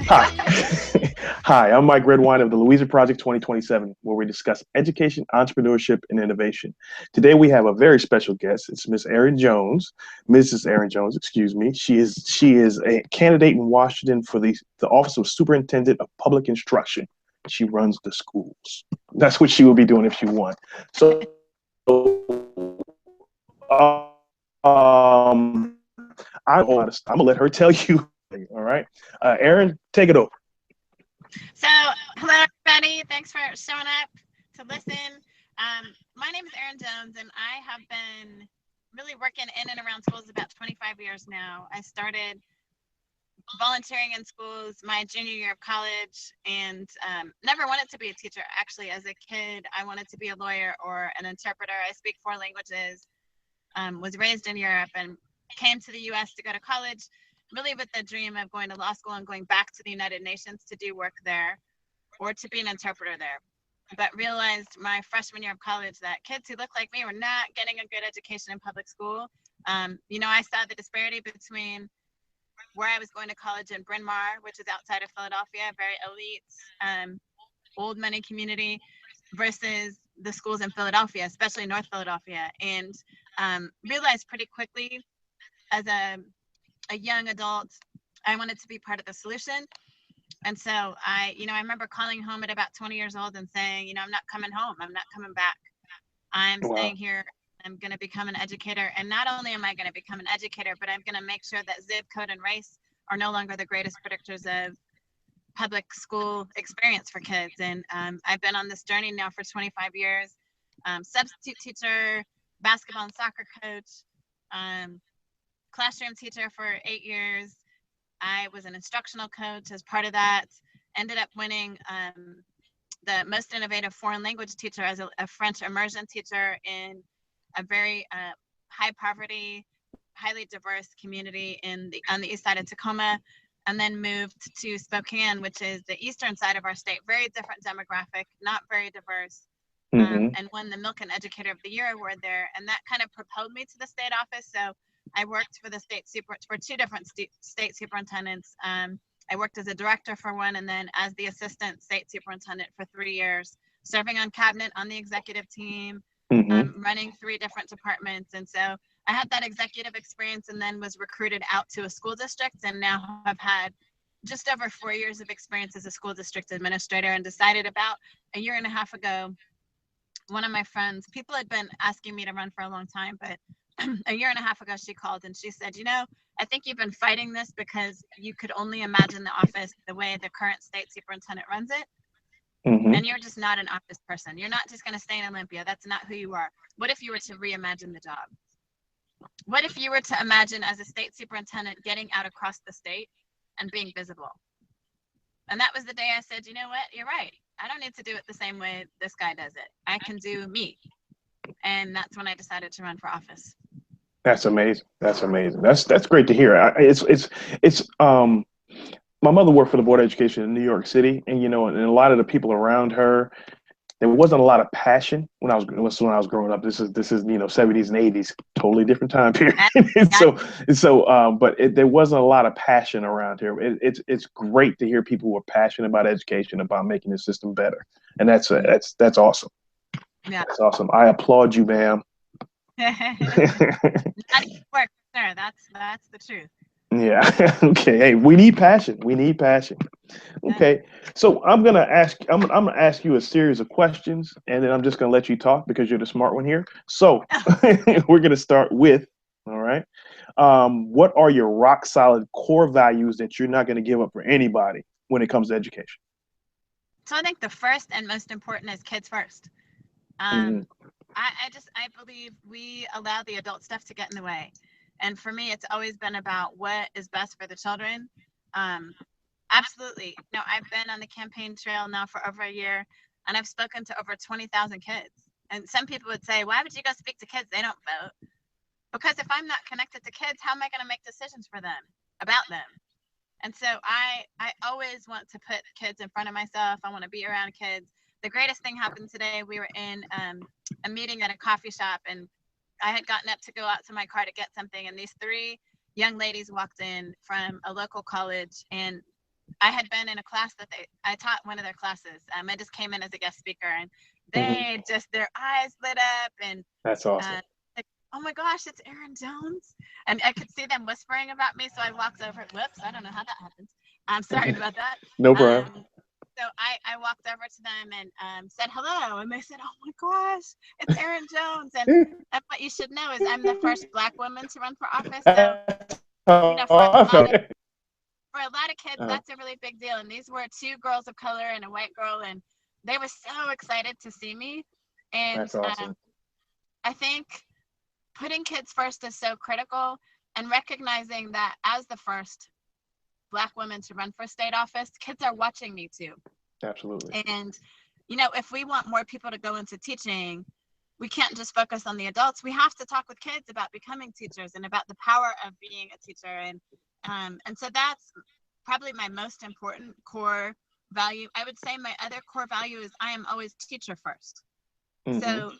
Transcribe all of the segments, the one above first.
Hi. Hi, I'm Mike Redwine of the Louisa Project 2027, where we discuss education, entrepreneurship, and innovation. Today we have a very special guest. It's Miss Erin Jones, Mrs. Erin Jones, excuse me. She is a candidate in Washington for the Office of Superintendent of Public Instruction. She runs the schools. That's what she will be doing if she won. So I'm gonna let her tell you. All right, Erin, take it over. So, hello everybody. Thanks for showing up to listen. My name is Erin Jones, and I have been really working in and around schools about 25 years now. I started volunteering in schools my junior year of college, and never wanted to be a teacher. Actually, as a kid, I wanted to be a lawyer or an interpreter. I speak 4 languages, was raised in Europe, and came to the U.S. to go to college, really with the dream of going to law school and going back to the United Nations to do work there or to be an interpreter there. But realized my freshman year of college that kids who looked like me were not getting a good education in public school. I saw the disparity between where I was going to college in Bryn Mawr, which is outside of Philadelphia, very elite, old money community, versus the schools in Philadelphia, especially North Philadelphia, and realized pretty quickly as a young adult, I wanted to be part of the solution. And so I remember calling home at about 20 years old and saying, I'm not coming home. I'm not coming back. I'm Wow. staying here. I'm going to become an educator. And not only am I going to become an educator, but I'm going to make sure that zip code and race are no longer the greatest predictors of public school experience for kids. And I've been on this journey now for 25 years. Substitute teacher, basketball and soccer coach, classroom teacher for 8 years. I was an instructional coach as part of that. Ended up winning the most innovative foreign language teacher as a French immersion teacher in a very high poverty, highly diverse community on the east side of Tacoma, and then moved to Spokane, which is the eastern side of our state. Very different demographic, not very diverse. And won the Milken Educator of the Year award there, and that kind of propelled me to the state office. So I worked for for 2 different state superintendents. I worked as a director for one, and then as the assistant state superintendent for 3 years, serving on cabinet, on the executive team, running 3 different departments. And so I had that executive experience, and then was recruited out to a school district, and now I've had just over 4 years of experience as a school district administrator, and decided about a year and a half ago, one of my friends, people had been asking me to run for a long time, but a year and a half ago, she called and she said, I think you've been fighting this because you could only imagine the office the way the current state superintendent runs it. And you're just not an office person. You're not just going to stay in Olympia. That's not who you are. What if you were to reimagine the job? What if you were to imagine as a state superintendent getting out across the state and being visible? And that was the day I said, you know what? You're right. I don't need to do it the same way this guy does it. I can do me. And that's when I decided to run for office. That's amazing. That's amazing. That's great to hear. It's my mother worked for the Board of Education in New York City, and and a lot of the people around her, there wasn't a lot of passion when I was growing up. This is 70s and 80s, totally different time period. There wasn't a lot of passion around here. It's great to hear people who are passionate about education, about making the system better, and that's awesome. Yeah, that's awesome. I applaud you, ma'am. Not even work, sir. That's the truth. Yeah. Okay. Hey, we need passion. We need passion. Okay. So I'm gonna ask you a series of questions, and then I'm just gonna let you talk because you're the smart one here. So we're gonna start with, all right. What are your rock solid core values that you're not gonna give up for anybody when it comes to education? So I think the first and most important is kids first. I believe we allow the adult stuff to get in the way. And for me, it's always been about what is best for the children. Absolutely. I've been on the campaign trail now for over a year, and I've spoken to over 20,000 kids. And some people would say, why would you go speak to kids? They don't vote. Because if I'm not connected to kids, how am I going to make decisions for them, about them? And so I always want to put kids in front of myself. I want to be around kids. The greatest thing happened today. We were in a meeting at a coffee shop, and I had gotten up to go out to my car to get something, and these 3 young ladies walked in from a local college, and I had been in a class that I taught one of their classes. I just came in as a guest speaker, and they just, their eyes lit up, and That's awesome. like, oh my gosh, it's Erin Jones. And I could see them whispering about me. So I walked over. Whoops, I don't know how that happens. I'm sorry about that. No problem. So I walked over to them and said hello. And they said, oh my gosh, it's Erin Jones. And what you should know is I'm the first Black woman to run for office. So, you know, for a lot of kids, that's a really big deal. And these were two girls of color and a white girl. And they were so excited to see me. And that's awesome. I think putting kids first is so critical, and recognizing that as the first Black woman to run for state office, kids are watching me too. Absolutely. And, you know, if we want more people to go into teaching, we can't just focus on the adults. We have to talk with kids about becoming teachers and about the power of being a teacher. And so that's probably my most important core value. I would say my other core value is I am always teacher first. So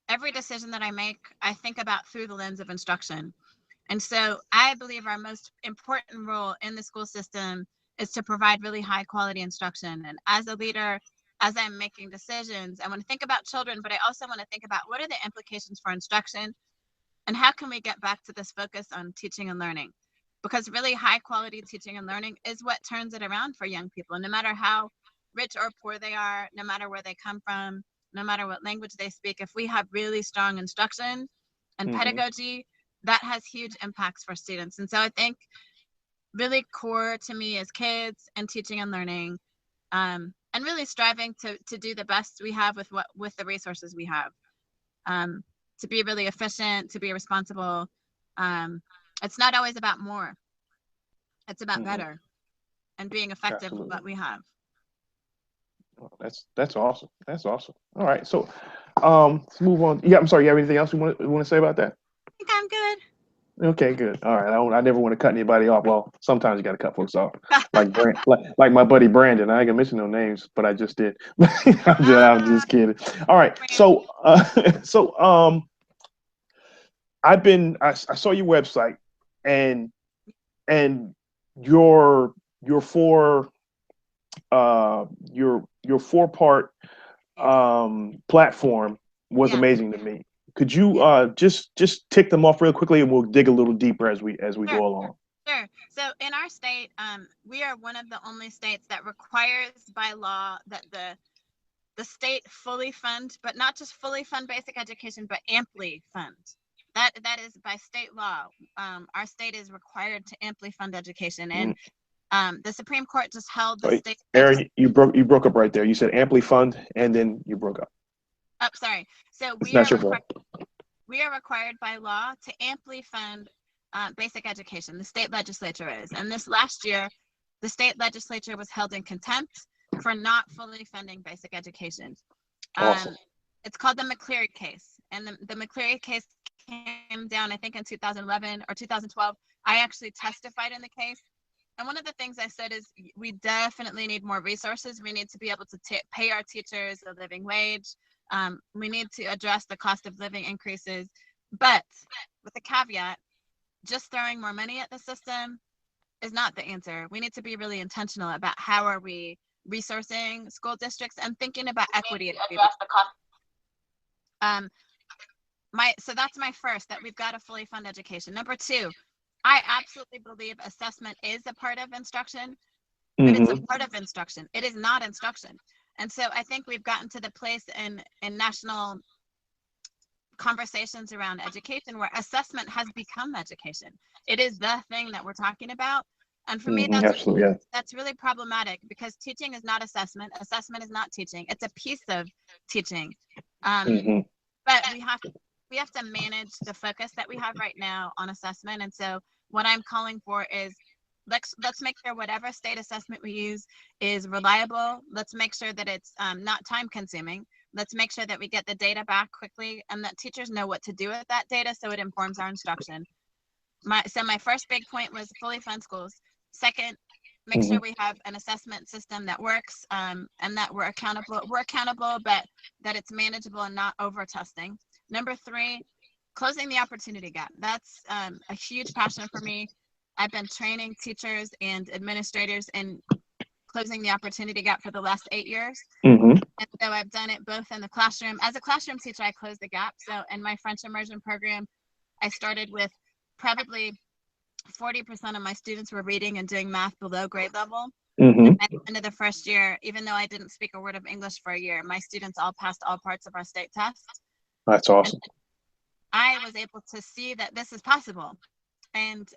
every decision that I make, I think about through the lens of instruction. And so I believe our most important role in the school system is to provide really high quality instruction. And as a leader, as I'm making decisions, I want to think about children, but I also want to think about what are the implications for instruction, and how can we get back to this focus on teaching and learning? Because really high quality teaching and learning is what turns it around for young people. And no matter how rich or poor they are, no matter where they come from, no matter what language they speak, if we have really strong instruction and pedagogy, that has huge impacts for students. And so I think really core to me is kids and teaching and learning, and really striving to do the best we have with the resources we have, to be really efficient, to be responsible. It's not always about more. It's about better and being effective with what we have. Oh, that's awesome. That's awesome. All right. So let's move on. Yeah, I'm sorry. You have anything else you want to say about that? I think I'm good. Okay, good. All right. I never want to cut anybody off. Well, sometimes you got to cut folks off. Like my buddy Brandon. I ain't gonna mention no names, but I just did. I'm just kidding. All right. So I saw your website, and your 4-part platform was amazing to me. Could you just tick them off real quickly, and we'll dig a little deeper as we go along. Sure. So in our state, we are one of the only states that requires by law that the state fully fund, but not just fully fund basic education, but amply fund. That is by state law. Our state is required to amply fund education, and the Supreme Court just held the state. Erin, you broke up right there. You said amply fund, and then you broke up. Oh, sorry. So we are required by law to amply fund basic education. The state legislature is. And this last year, the state legislature was held in contempt for not fully funding basic education. Awesome. It's called the McCleary case. And the McCleary case came down, I think, in 2011 or 2012. I actually testified in the case. And one of the things I said is we definitely need more resources. We need to be able to pay our teachers a living wage. We need to address the cost of living increases, but with a caveat, just throwing more money at the system is not the answer. We need to be really intentional about how are we resourcing school districts and thinking about equity. So that's my first, that we've got to fully fund education. Number two, I absolutely believe assessment is a part of instruction, but it's a part of instruction. It is not instruction. And so I think we've gotten to the place in national conversations around education where assessment has become education. It is the thing that we're talking about. And for me, that's really problematic, because teaching is not assessment. Assessment is not teaching. It's a piece of teaching. But we have to manage the focus that we have right now on assessment. And so what I'm calling for is let's make sure whatever state assessment we use is reliable. Let's make sure that it's not time consuming. Let's make sure that we get the data back quickly and that teachers know what to do with that data so it informs our instruction. So my first big point was fully fund schools. Second, make sure we have an assessment system that works, and that we're accountable, but that it's manageable and not over testing. Number three, closing the opportunity gap. That's a huge passion for me. I've been training teachers and administrators in closing the opportunity gap for the last 8 years. Mm-hmm. And so I've done it both in the classroom. As a classroom teacher, I closed the gap. So in my French immersion program, I started with probably 40% of my students were reading and doing math below grade level. Mm-hmm. And at the end of the first year, even though I didn't speak a word of English for a year, my students all passed all parts of our state test. That's awesome. And I was able to see that this is possible. And,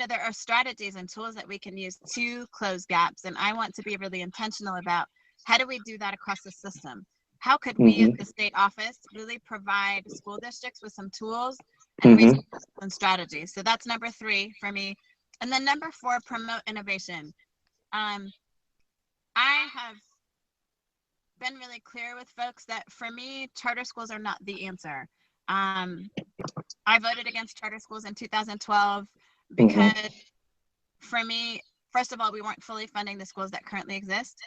there are strategies and tools that we can use to close gaps. And I want to be really intentional about how do we do that across the system? How could we, as the state office, really provide school districts with some tools and resources and strategies? So that's number 3 for me. And then number 4, promote innovation. I have been really clear with folks that for me, charter schools are not the answer. I voted against charter schools in 2012 because for me, first of all, we weren't fully funding the schools that currently exist.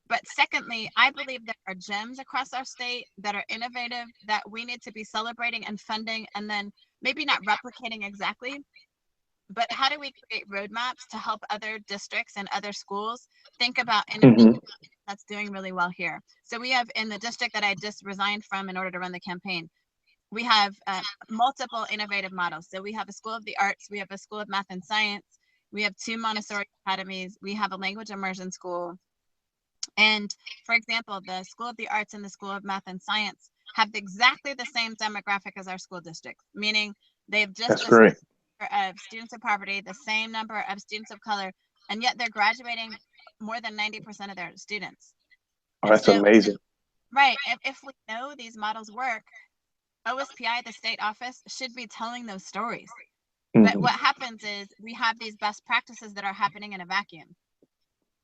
But secondly, I believe there are gems across our state that are innovative that we need to be celebrating and funding, and then maybe not replicating exactly, but how do we create roadmaps to help other districts and other schools think about innovation that's doing really well here? So we have, in the district that I just resigned from in order to run the campaign, we have multiple innovative models. So we have a School of the Arts, we have a School of Math and Science, we have 2 Montessori academies, we have a language immersion school. And for example, the School of the Arts and the School of Math and Science have exactly the same demographic as our school districts, meaning they've just That's great. Of students of poverty, the same number of students of color, and yet they're graduating more than 90% of their students. Oh, that's amazing. Right. If we know these models work, OSPI, the state office, should be telling those stories. But what happens is we have these best practices that are happening in a vacuum.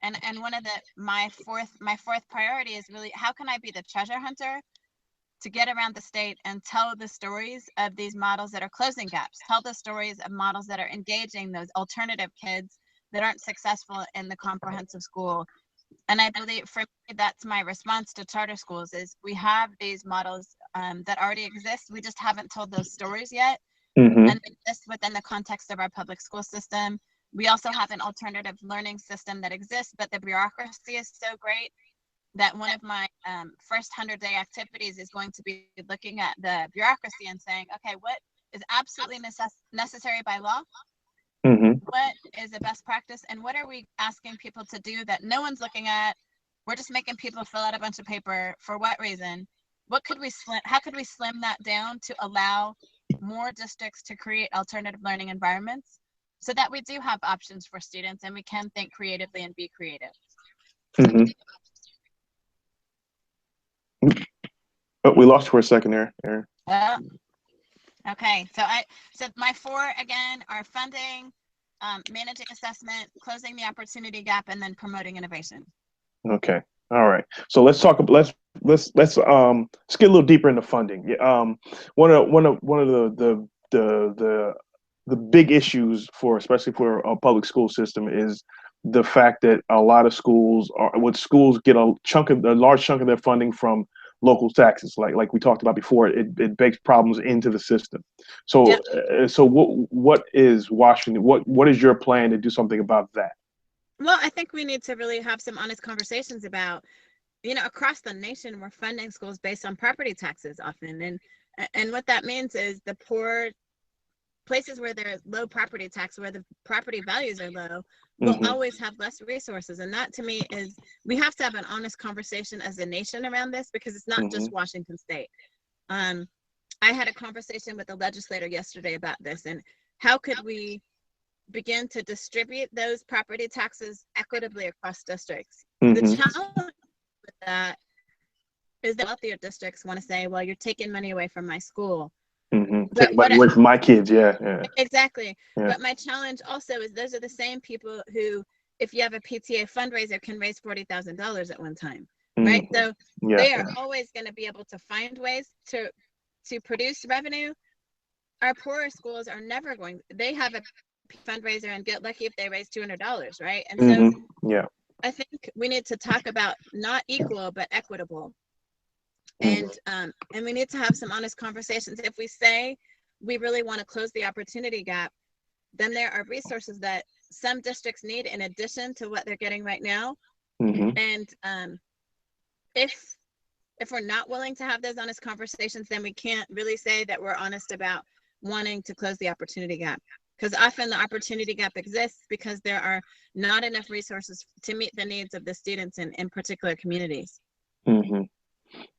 And one of my fourth priority is really, how can I be the treasure hunter to get around the state and tell the stories of these models that are closing gaps, tell the stories of models that are engaging those alternative kids that aren't successful in the comprehensive school. And I believe for me, that's my response to charter schools is we have these models that already exist. We just haven't told those stories yet. And they exist within the context of our public school system. We also have an alternative learning system that exists, but the bureaucracy is so great that one of my first 100-day activities is going to be looking at the bureaucracy and saying, okay, what is absolutely necessary by law? What is a best practice? And what are we asking people to do that no one's looking at? We're just making people fill out a bunch of paper. For what reason? How could we slim that down to allow more districts to create alternative learning environments so that we do have options for students and we can think creatively and be creative? Oh, we lost you for a second there, Erin. Okay, so my 4 again are funding, managing assessment, closing the opportunity gap, and then promoting innovation. Okay. All right. So let's talk. Let's get a little deeper into funding. One of the big issues especially for a public school system is the fact that a lot of schools get a large chunk of their funding from local taxes, like we talked about before. It bakes problems into the system. So so what is Washington? What is your plan to do something about that? Well, I think we need to really have some honest conversations about, across the nation, we're funding schools based on property taxes often, and what that means is the poor places where there's low property tax, where the property values are low, will always have less resources. And that to me is, we have to have an honest conversation as a nation around this, because it's not just Washington State. I had a conversation with a legislator yesterday about this, and how could we begin to distribute those property taxes equitably across districts. The challenge with that is that wealthier districts want to say, well, you're taking money away from my school. Take money away from my kids, Exactly. Yeah. But my challenge also is those are the same people who, if you have a PTA fundraiser, can raise $40,000 at one time, right? So they are always going to be able to find ways to produce revenue. Our poorer schools are never going, they have a fundraiser and get lucky if they raise $200, right? And so I think we need to talk about not equal but equitable, and we need to have some honest conversations. If we say we really want to close the opportunity gap, then there are resources that some districts need in addition to what they're getting right now. Mm-hmm. And if we're not willing to have those honest conversations, then we can't really say that we're honest about wanting to close the opportunity gap. Because often the opportunity gap exists because there are not enough resources to meet the needs of the students in particular communities. Mm-hmm.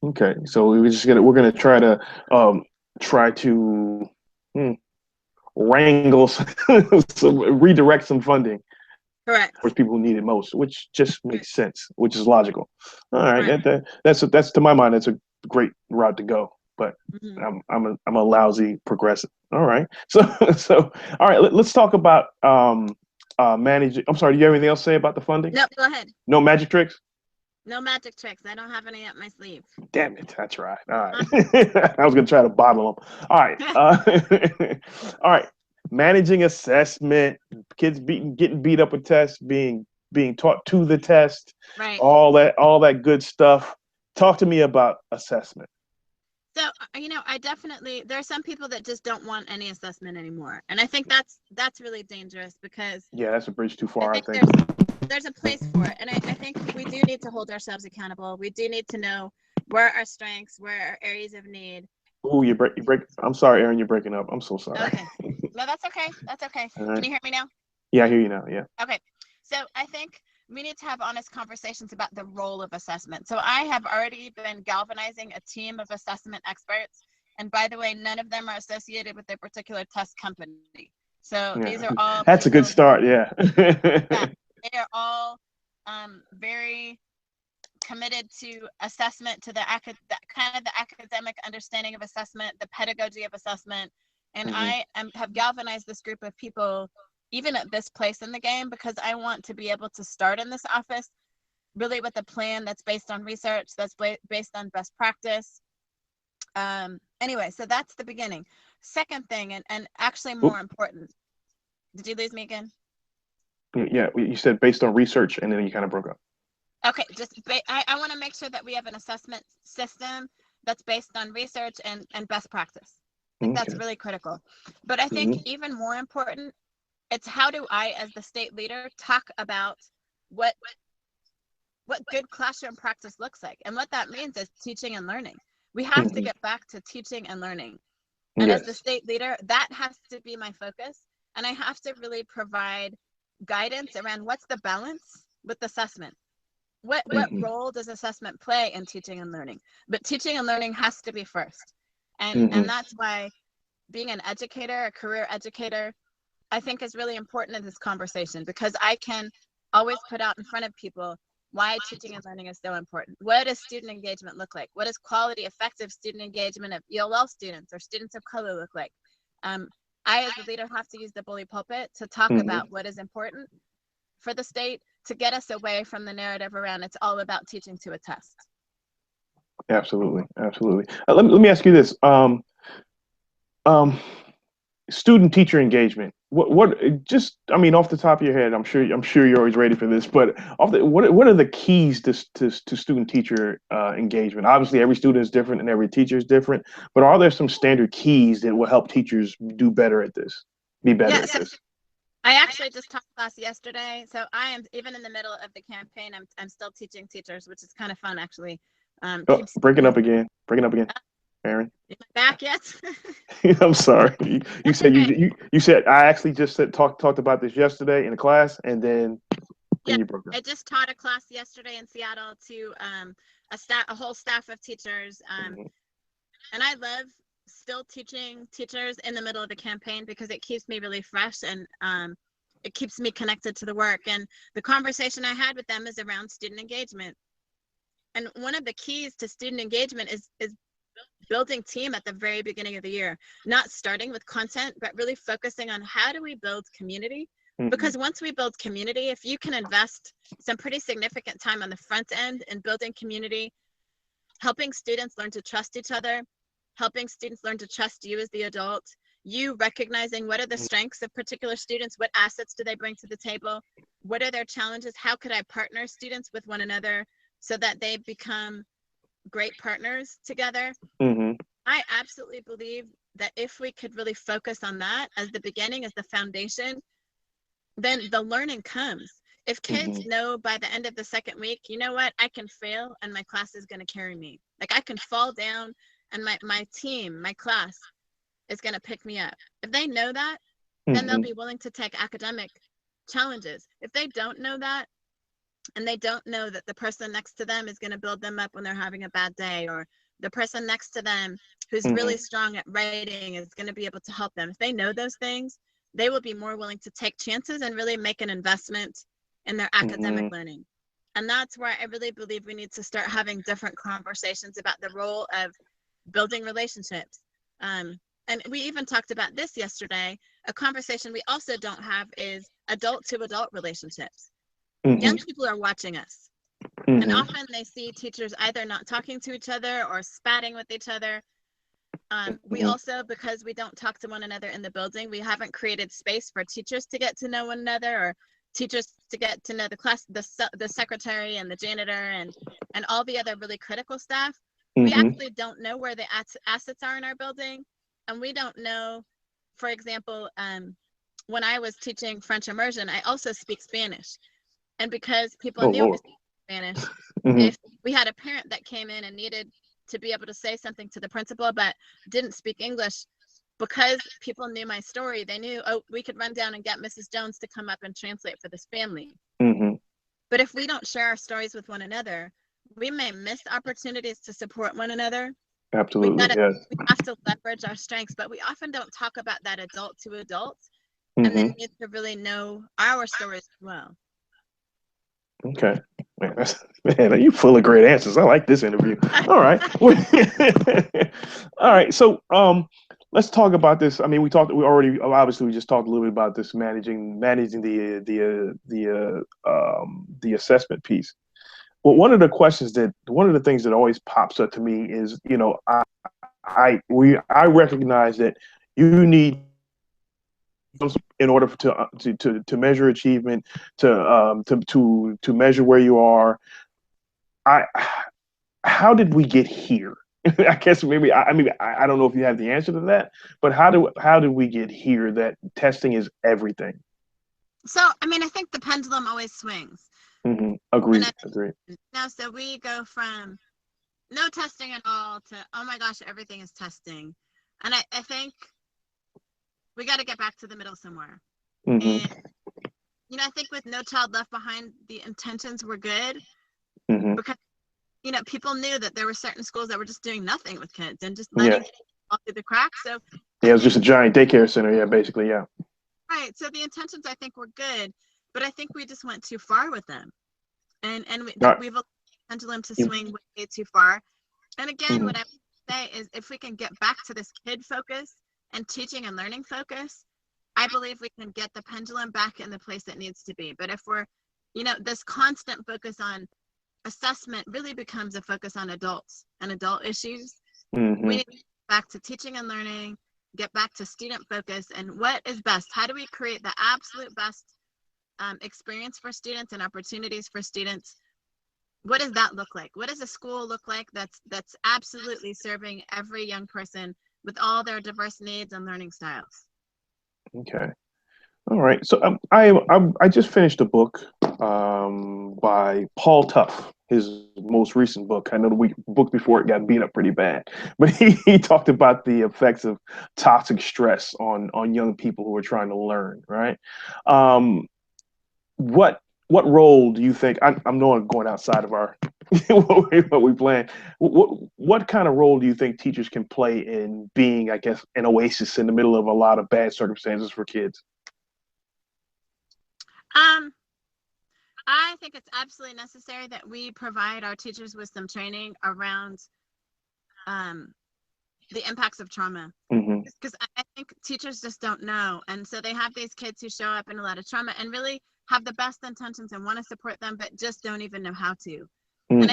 Okay, so we're gonna try to wrangle redirect some funding Correct. towards people who need it most, which just makes sense, which is logical. All right, Right. that's to my mind, that's a great route to go. But Mm-hmm. I'm a lousy progressive. All right, so all right, let's talk about managing. I'm sorry, do you have anything else to say about the funding? No, go ahead. No magic tricks? No magic tricks. I don't have any up my sleeve. Damn it, that's right. All right. I was gonna try to bottle them. All right. All right. Managing assessment, kids getting beat up with tests, being taught to the test, Right. all that good stuff. Talk to me about assessment. So, I definitely, there are some people that just don't want any assessment anymore. And I think that's really dangerous because Yeah, that's a bridge too I far, I think think. there's a place for it. And I think we do need to hold ourselves accountable. We do need to know where our strengths, where our areas of need. Ooh, you break. I'm sorry, Erin, you're breaking up. I'm so sorry. Okay. No, that's okay. That's okay. Can you hear me now? Yeah, I hear you now. Yeah. Okay. So I think we need to have honest conversations about the role of assessment. So I have already been galvanizing a team of assessment experts. And by the way, none of them are associated with a particular test company. So these are all That's a good start. Yeah. They are all very committed to assessment, to the kind of the academic understanding of assessment, the pedagogy of assessment. And I have galvanized this group of people even at this place in the game because I want to be able to start in this office really with a plan that's based on research, that's based on best practice. Anyway, so that's the beginning. Second thing, and actually more important. Did you lose me again? Yeah, you said based on research, and then you kind of broke up. Okay, I want to make sure that we have an assessment system that's based on research and best practice. I think that's really critical. But I think even more important, it's how do I, as the state leader, talk about what good classroom practice looks like. And what that means is teaching and learning. We have to get back to teaching and learning. And as the state leader, that has to be my focus. And I have to really provide guidance around what's the balance with assessment. What role does assessment play in teaching and learning? But teaching and learning has to be first. And that's why being an educator, a career educator, I think is really important in this conversation because I can always put out in front of people why teaching and learning is so important. What does student engagement look like? What does quality, effective student engagement of ELL students or students of color look like? I, as a leader, have to use the bully pulpit to talk about what is important for the state to get us away from the narrative around it's all about teaching to a test. Absolutely. Let me ask you this. Student teacher engagement. I mean, off the top of your head, I'm sure you're always ready for this, but what are the keys to student teacher engagement? Obviously, every student is different and every teacher is different, but are there some standard keys that will help teachers do better at this, be better at this? I actually just taught class yesterday, so I am even in the middle of the campaign. I'm still teaching teachers, which is kind of fun, actually. Breaking up again, Erin. Back yet? I'm sorry. You said you said I actually just talked about this yesterday in a class, and then you broke up. I just taught a class yesterday in Seattle to a whole staff of teachers, and I love still teaching teachers in the middle of the campaign because it keeps me really fresh and it keeps me connected to the work. And the conversation I had with them is around student engagement. And one of the keys to student engagement is building team at the very beginning of the year, not starting with content, but really focusing on how do we build community? Because once we build community, if you can invest some pretty significant time on the front end in building community, helping students learn to trust each other, helping students learn to trust you as the adult, you recognizing what are the strengths of particular students, what assets do they bring to the table, what are their challenges, how could I partner students with one another so that they become great partners together. I absolutely believe that if we could really focus on that as the beginning, as the foundation, then the learning comes. If kids know by the end of the second week, you know what, I can fail and my class is going to carry me. Like I can fall down and my team, my class is going to pick me up. If they know that, then they'll be willing to take academic challenges. If they don't know that, and they don't know that the person next to them is going to build them up when they're having a bad day, or the person next to them who's really strong at writing is going to be able to help them. If they know those things, they will be more willing to take chances and really make an investment in their academic learning. And that's where I really believe we need to start having different conversations about the role of building relationships. And we even talked about this yesterday. A conversation we also don't have is adult to adult relationships. Young people are watching us. And often they see teachers either not talking to each other or spatting with each other. We also, because we don't talk to one another in the building, we haven't created space for teachers to get to know one another, or teachers to get to know the class, the secretary and the janitor and all the other really critical staff. We actually don't know where the assets are in our building. And we don't know, for example, when I was teaching French immersion, I also speak Spanish. And because people knew I speak Spanish, if we had a parent that came in and needed to be able to say something to the principal but didn't speak English, because people knew my story, they knew, oh, we could run down and get Mrs. Jones to come up and translate for this family. But if we don't share our stories with one another, we may miss opportunities to support one another. Absolutely, yes. We have to leverage our strengths, but we often don't talk about that adult to adult, and then need to really know our stories as well. Okay. Man, you full of great answers. I like this interview. All right. All right. So let's talk about this. I mean, we just talked a little bit about this managing the assessment piece. Well, one of the things that always pops up to me is, I recognize that you need, in order to measure achievement, to measure where you are. How did we get here? I guess maybe I don't know if you have the answer to that, but how did we get here that testing is everything? So I think the pendulum always swings. Agreed. Now, so we go from no testing at all to, oh my gosh, everything is testing. And I think we got to get back to the middle somewhere. And, I think with No Child Left Behind, the intentions were good, because, people knew that there were certain schools that were just doing nothing with kids and just letting kids fall through the cracks. So it was just a giant daycare center. Yeah, basically. Yeah. Right. So the intentions, I think, were good, but I think we just went too far with them. And we've allowed the pendulum to swing way too far. And again, what I would say is, if we can get back to this kid focus and teaching and learning focus, I believe we can get the pendulum back in the place it needs to be. But if we're, this constant focus on assessment really becomes a focus on adults and adult issues. We need to get back to teaching and learning, get back to student focus, and what is best. How do we create the absolute best experience for students and opportunities for students? What does that look like? What does a school look like that's absolutely serving every young person with all their diverse needs and learning styles? Okay. All right. So I just finished a book by Paul Tough, his most recent book. I know the book before it got beat up pretty bad, but he talked about the effects of toxic stress on young people who are trying to learn, right? What role do you think, I'm not going outside of our what we plan, what kind of role do you think teachers can play in being, I guess, an oasis in the middle of a lot of bad circumstances for kids? I think it's absolutely necessary that we provide our teachers with some training around the impacts of trauma, because I think teachers just don't know. And so they have these kids who show up in a lot of trauma and really have the best intentions and want to support them, but just don't even know how to. And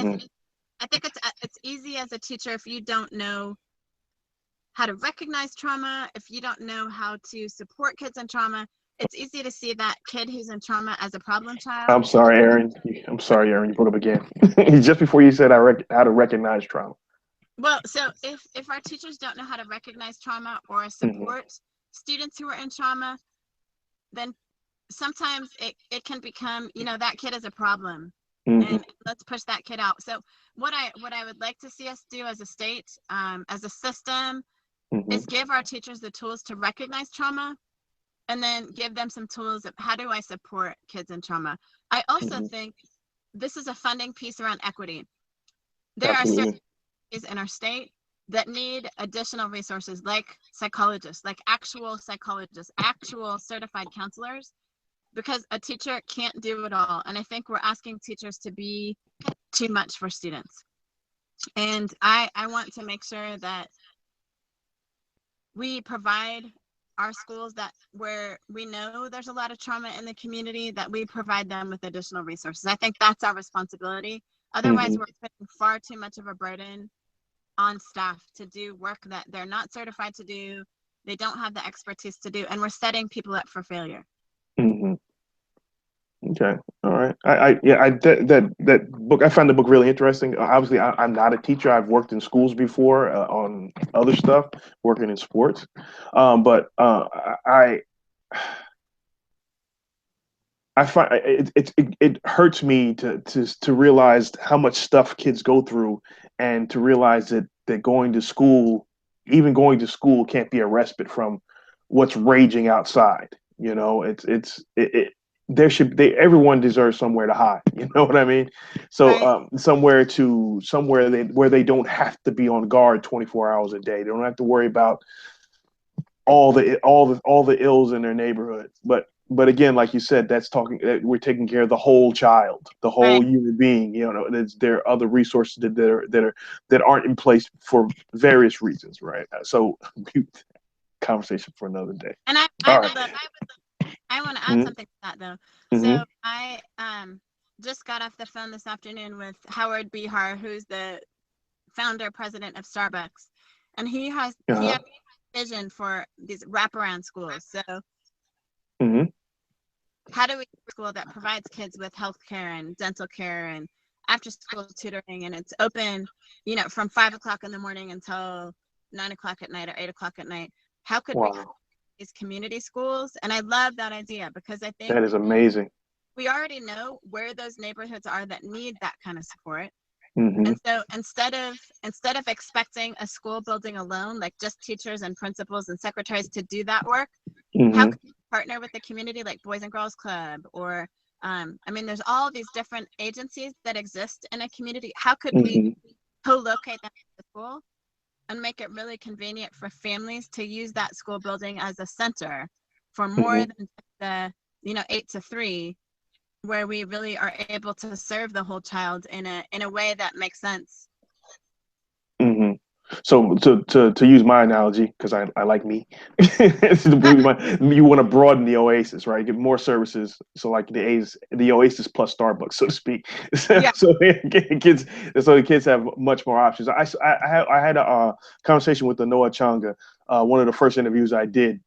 I think it's easy as a teacher, if you don't know how to recognize trauma, if you don't know how to support kids in trauma, it's easy to see that kid who's in trauma as a problem child. I'm sorry, Erin. You broke up again. Just before you said how to recognize trauma. Well, so if our teachers don't know how to recognize trauma or support students who are in trauma, then sometimes it can become, that kid is a problem, Mm-hmm. and let's push that kid out. So what I would like to see us do as a state, as a system, Mm-hmm. is give our teachers the tools to recognize trauma, and then give them some tools of how do I support kids in trauma. I also Mm-hmm. think this is a funding piece around equity. There are Absolutely. certain areas in our state that need additional resources, like psychologists, like actual psychologists, actual certified counselors, because a teacher can't do it all. And I think we're asking teachers to be too much for students. And I want to make sure that we provide our schools that where we know there's a lot of trauma in the community, that we provide them with additional resources. I think that's our responsibility. Otherwise, Mm-hmm. we're putting far too much of a burden on staff to do work that they're not certified to do, they don't have the expertise to do, and we're setting people up for failure. Mm-hmm. Okay. All right. That book, I found the book really interesting. Obviously, I'm not a teacher. I've worked in schools before on other stuff, working in sports. But I find it hurts me to realize how much stuff kids go through, and to realize that going to school, even going to school, can't be a respite from what's raging outside. There should they everyone deserves somewhere to hide. You know what I mean? So Right. somewhere where they don't have to be on guard 24 hours a day. They don't have to worry about all the ills in their neighborhood. But again, like you said, we're taking care of the whole child, the whole Right. human being. There are other resources that aren't in place for various reasons, right? So conversation for another day. And All I right. would love, I want to add Mm-hmm. something to that though. Mm-hmm. So I just got off the phone this afternoon with Howard Behar, who's the founder president of Starbucks, and he has Uh-huh. a vision for these wraparound schools. So Mm-hmm. how do we have a school that provides kids with health care and dental care and after school tutoring, and it's open, from 5 o'clock in the morning until 9 o'clock at night or 8 o'clock at night? How could we create Wow, these community schools? And I love that idea, because I think that is amazing. we already know where those neighborhoods are that need that kind of support. Mm-hmm. And so instead of expecting a school building alone, like just teachers and principals and secretaries to do that work, how Mm-hmm. can we partner with the community, like Boys and Girls Club, or there's all these different agencies that exist in a community. How could we Mm-hmm. co-locate them at the school and make it really convenient for families to use that school building as a center for more Mm-hmm. than the 8 to 3, where we really are able to serve the whole child in a way that makes sense. Mm-hmm. So to use my analogy, because I like me, you want to broaden the oasis, right? Get more services. So like the oasis plus Starbucks, so to speak. Yeah. So kids, so the kids have much more options. I had a conversation with the Noah Changa, one of the first interviews I did.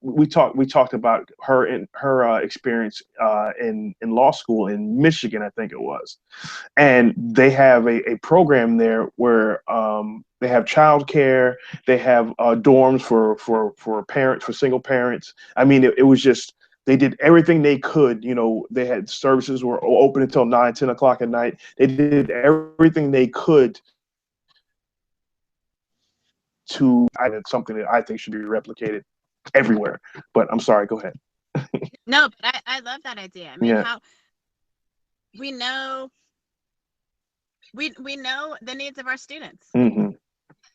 We talked about her experience in law school in Michigan, I think it was, and they have a program there where they have childcare, they have dorms for parents, for single parents. I mean, it was just they did everything they could. They had services were open until 9, 10 o'clock at night. They did everything they could to. It's something that I think should be replicated everywhere. But I'm sorry. Go ahead. No, but I love that idea. Yeah. How we know we know the needs of our students. Mm-hmm.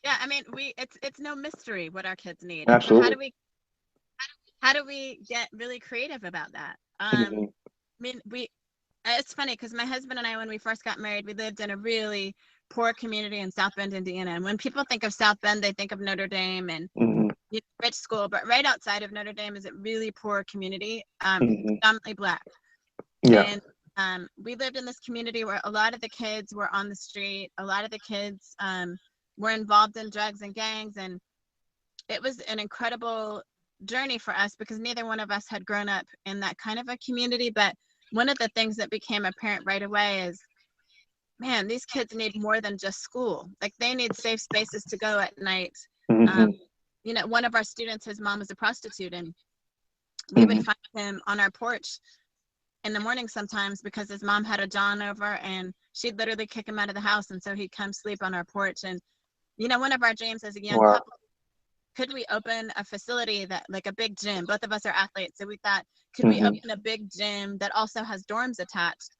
Yeah, it's no mystery what our kids need. And so Absolutely. how do we get really creative about that? Mm-hmm. It's funny because my husband and I, when we first got married, we lived in a really poor community in South Bend, Indiana. And when people think of South Bend, they think of Notre Dame and Mm-hmm. rich school, but right outside of Notre Dame is a really poor community, Mm-hmm. predominantly Black. Yeah. And we lived in this community where a lot of the kids were on the street. A lot of the kids were involved in drugs and gangs. And it was an incredible journey for us because neither one of us had grown up in that kind of a community. But one of the things that became apparent right away is, man, these kids need more than just school. Like they need safe spaces to go at night. Mm-hmm. One of our students, his mom was a prostitute, and we would find him on our porch in the morning sometimes because his mom had a John over and she'd literally kick him out of the house. And so he'd come sleep on our porch. And, you know, one of our dreams as a young Wow. couple, could we open a facility that, like a big gym? Both of us are athletes. So we thought, could we open a big gym that also has dorms attached,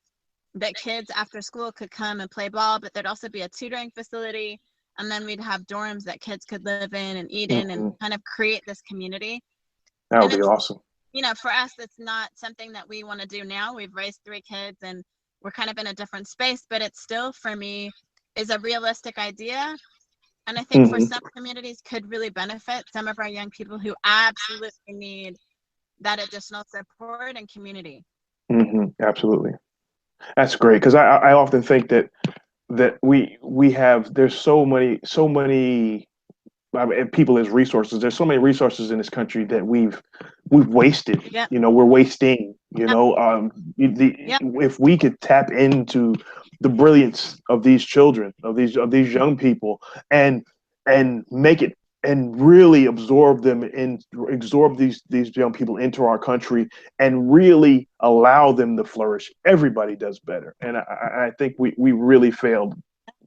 that kids after school could come and play ball, but there'd also be a tutoring facility. And then we'd have dorms that kids could live in and eat in and kind of create this community. That And would be awesome. you know, for us, it's not something that we want to do now. We've raised 3 kids and we're kind of in a different space, but it still, for me, is a realistic idea. And I think for some communities could really benefit some of our young people who absolutely need that additional support and community. Absolutely. That's great. Because I often think that we have, there's so many I mean, people as resources. There's so many resources in this country that we've wasted. Yep. You know, we're wasting. You know, if we could tap into the brilliance of these children, of these young people, and make it and really absorb them and absorb these young people into our country and really allow them to flourish, everybody does better. And I think we really failed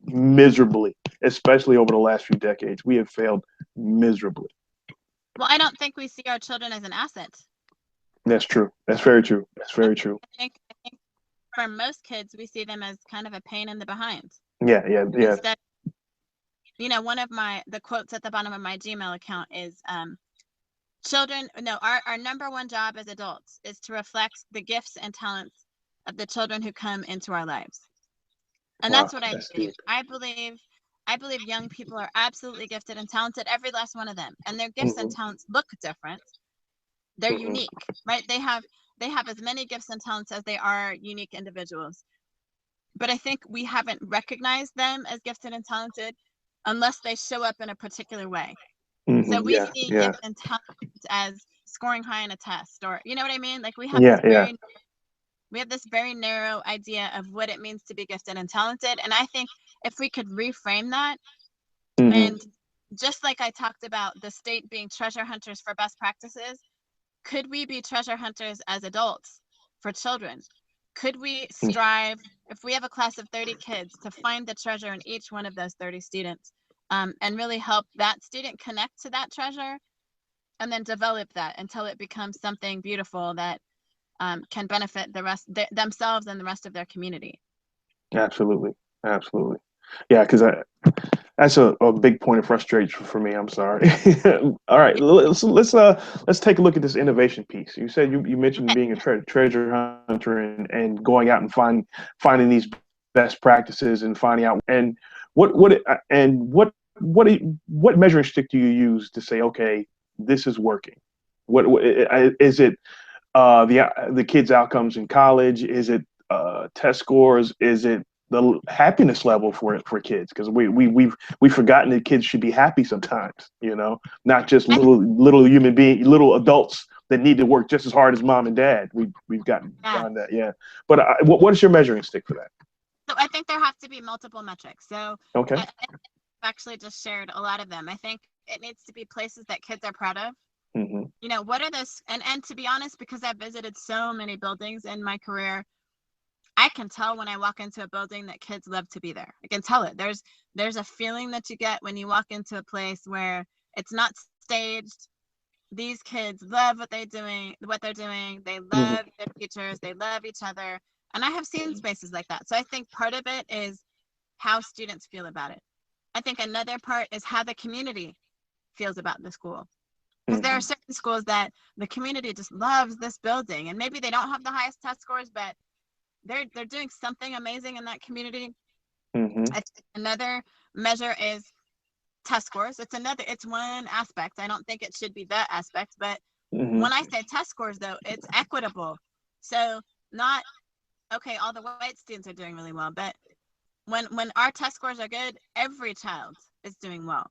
miserably, especially over the last few decades. We have failed miserably. Well, I don't think we see our children as an asset. That's true. That's very true. That's very true. I think for most kids, we see them as kind of a pain in the behind. Yeah. Instead, you know, one of the quotes at the bottom of my Gmail account is, our number one job as adults is to reflect the gifts and talents of the children who come into our lives. And that's what I believe. I believe young people are absolutely gifted and talented, every last one of them. And their gifts and talents look different. They're unique, right? They have as many gifts and talents as they are unique individuals. But I think we haven't recognized them as gifted and talented unless they show up in a particular way. So we see gifts and talents as scoring high in a test, or, you know what I mean? Like we have this very narrow idea of what it means to be gifted and talented. And I think if we could reframe that, and just like I talked about the state being treasure hunters for best practices, could we be treasure hunters as adults for children? Could we strive, if we have a class of 30 kids, to find the treasure in each one of those 30 students, and really help that student connect to that treasure, and then develop that until it becomes something beautiful that can benefit the rest themselves and the rest of their community. Absolutely. Yeah, because that's a big point of frustration for me. I'm sorry. All right, let's take a look at this innovation piece. You said you mentioned being a treasure hunter and going out and finding these best practices and finding out, and what measuring stick do you use to say, okay, this is working? What is it? The kids' outcomes in college? Is it test scores? Is it the happiness level for kids? Because we've forgotten that kids should be happy sometimes. You know, not just little human beings, little adults that need to work just as hard as mom and dad. We've gotten beyond that. Yeah. But what is your measuring stick for that? So I think there have to be multiple metrics. So okay, I've actually just shared a lot of them. I think it needs to be places that kids are proud of. You know, what are those? And to be honest, because I've visited so many buildings in my career, I can tell when I walk into a building that kids love to be there. I can tell it. There's a feeling that you get when you walk into a place where it's not staged. These kids love what they're doing. They love their teachers. They love each other. And I have seen spaces like that. So I think part of it is how students feel about it. I think another part is how the community feels about the school. Because there are certain schools that the community just loves this building, and maybe they don't have the highest test scores, but they're doing something amazing in that community. I think another measure is test scores. It's one aspect. I don't think it should be that aspect, but when I say test scores, though, it's equitable. So not, okay, all the white students are doing really well, but when our test scores are good, every child is doing well.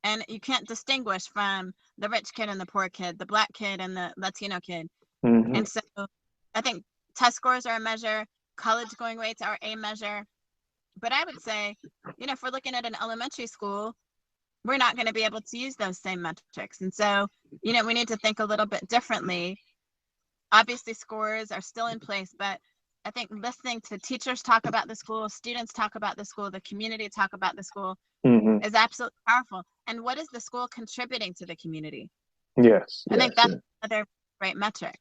And you can't distinguish from the rich kid and the poor kid, the Black kid and the Latino kid. And so I think test scores are a measure, college going rates are a measure. But I would say, you know, if we're looking at an elementary school, we're not going to be able to use those same metrics. And so, we need to think a little bit differently. Obviously, scores are still in place, but I think listening to teachers talk about the school, students talk about the school, the community talk about the school is absolutely powerful. And what is the school contributing to the community? Yes. I think that's another great metric.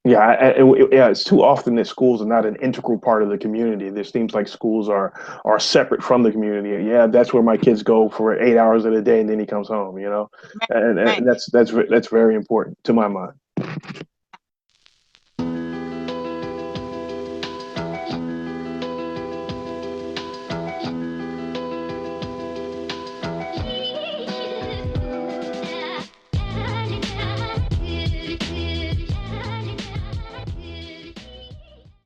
Yeah, it's too often that schools are not an integral part of the community. There seems like schools are separate from the community. Yeah, that's where my kids go for 8 hours of the day, and then he comes home. Right. And that's very important to my mind.